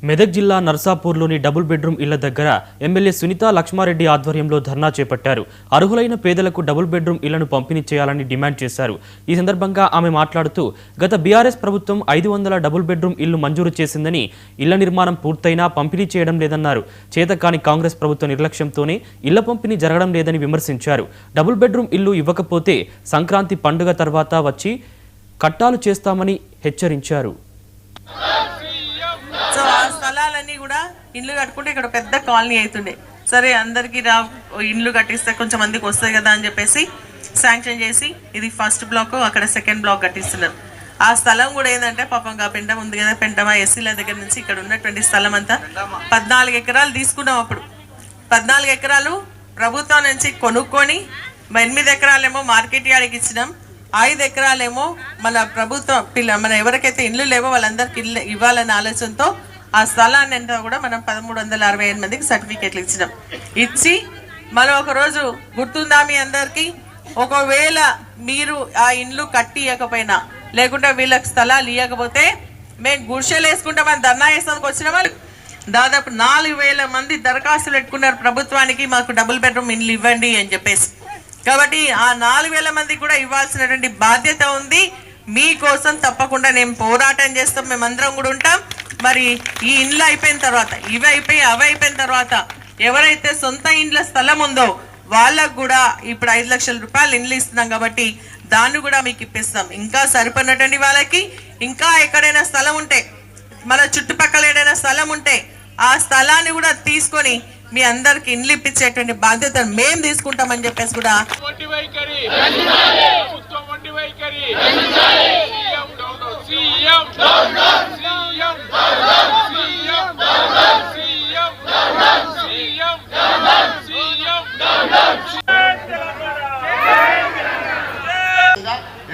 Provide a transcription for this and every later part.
మెదక్ జిల్లా నర్సాపూర్లోని double bedroom ఇళ్ల దగ్గర ఎమ్మెల్యే సునీత లక్ష్మారెడ్డి ఆధ్వర్యంలో ధర్నా చేపట్టారు. అర్హులైన పేదలకు డబుల్ బెడ్రూమ్ ఇళ్లను పంపిణీ చేయాలని డిమాండ్ చేశారు. ఈ సందర్భంగా ఆమె మాట్లాడుతూ గత బీఆర్ఎస్ ప్రభుత్వం 500 డబుల్ బెడ్రూమ్ ఇళ్లు మంజూరు చేసిందని, ఇళ్ల నిర్మాణం పూర్తయినా పంపిణీ చేయడం లేదన్నారు. చేతకాని కాంగ్రెస్ ప్రభుత్వ నిర్లక్ష్యంతోనే ఇళ్ల పంపిణీ జరగడం లేదని విమర్శించారు. డబుల్ బెడ్రూమ్ ఇల్లు ఇవ్వకపోతే సంక్రాంతి పండుగ తర్వాత వచ్చి కట్టాలు చేస్తామని హెచ్చరించారు. సో ఆ స్థలాలన్నీ కూడా ఇండ్లు కట్టుకుంటే ఇక్కడ పెద్ద కాలనీ అవుతుండే. సరే అందరికీ ఇండ్లు కట్టిస్తే కొంచెం మందికి వస్తాయి కదా అని చెప్పేసి శాంక్షన్ చేసి ఇది ఫస్ట్ బ్లాక్, అక్కడ సెకండ్ బ్లాక్ కట్టిస్తున్నారు. ఆ స్థలం కూడా ఏంటంటే పాపం పెంట ఉంది కదా, పెంటమా ఎస్సీల దగ్గర నుంచి ఇక్కడ ఉన్నటువంటి స్థలం అంతా 14 ఎకరాలు తీసుకున్నాం. అప్పుడు 14 ఎకరాలు ప్రభుత్వం నుంచి కొనుక్కొని 8 ఎకరాలేమో మార్కెట్ యార్డ్కి ఇచ్చినాం. 5 ఎకరాలేమో మన ప్రభుత్వం మన ఎవరికైతే ఇల్లు లేవో వాళ్ళందరికీ ఇల్లు ఇవ్వాలనే ఆలోచనతో ఆ స్థలాన్ని అంతా కూడా మనం 1368 మందికి సర్టిఫికేట్లు ఇచ్చినాం. ఇచ్చి మనం ఒకరోజు గుర్తుందా మీ అందరికీ, ఒకవేళ మీరు ఆ ఇండ్లు కట్టి ఇవ్వకపోయినా లేకుంటే వీళ్ళకి స్థలాలు ఇవ్వకపోతే మేము గుడిసెలు వేసుకుంటామని ధర్నా చేస్తానికి వచ్చిన వాళ్ళు దాదాపు 4000 మంది దరఖాస్తులు పెట్టుకున్నారు ప్రభుత్వానికి, మాకు డబుల్ బెడ్రూమ్ ఇండ్లు ఇవ్వండి అని చెప్పేసి. కాబట్టి ఆ 4000 మందికి కూడా ఇవ్వాల్సినటువంటి బాధ్యత ఉంది. మీకోసం తప్పకుండా నేను పోరాటం చేస్తాం, మేమందరం కూడా ఉంటాం. మరి ఈ ఇండ్లు అయిపోయిన తర్వాత, ఇవి అయిపోయి అవి అయిపోయిన తర్వాత ఎవరైతే సొంత ఇండ్ల స్థలం ఉందో వాళ్ళకు కూడా ఇప్పుడు 5 లక్షల రూపాయలు ఇండ్లు ఇస్తున్నాం కాబట్టి దాన్ని కూడా మీకు ఇప్పిస్తాం. ఇంకా సరిపడినటువంటి వాళ్ళకి ఇంకా ఎక్కడైనా స్థలం ఉంటే, మన చుట్టుపక్కల ఏదైనా స్థలం ఉంటే ఆ స్థలాన్ని కూడా తీసుకొని మీ అందరికి ఇండ్లు ఇప్పించేటువంటి బాధ్యత మేము తీసుకుంటామని చెప్పేసి కూడా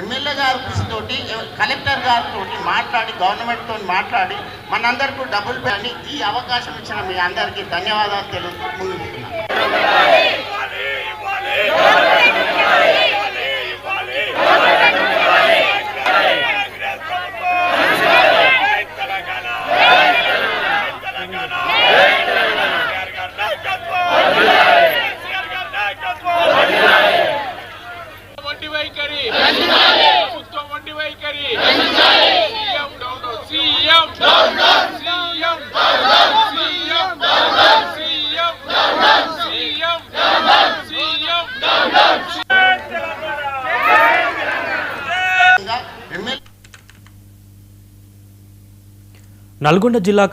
ఎమ్మెల్యే గారి కృషితోటి కలెక్టర్ గారితో మాట్లాడి గవర్నమెంట్తో మాట్లాడి మనందరికీ డబుల్ బెడ్ ఈ అవకాశం ఇచ్చిన మీ అందరికీ ధన్యవాదాలు తెలుపుకుంటున్నాను. నల్గొండ జిల్లా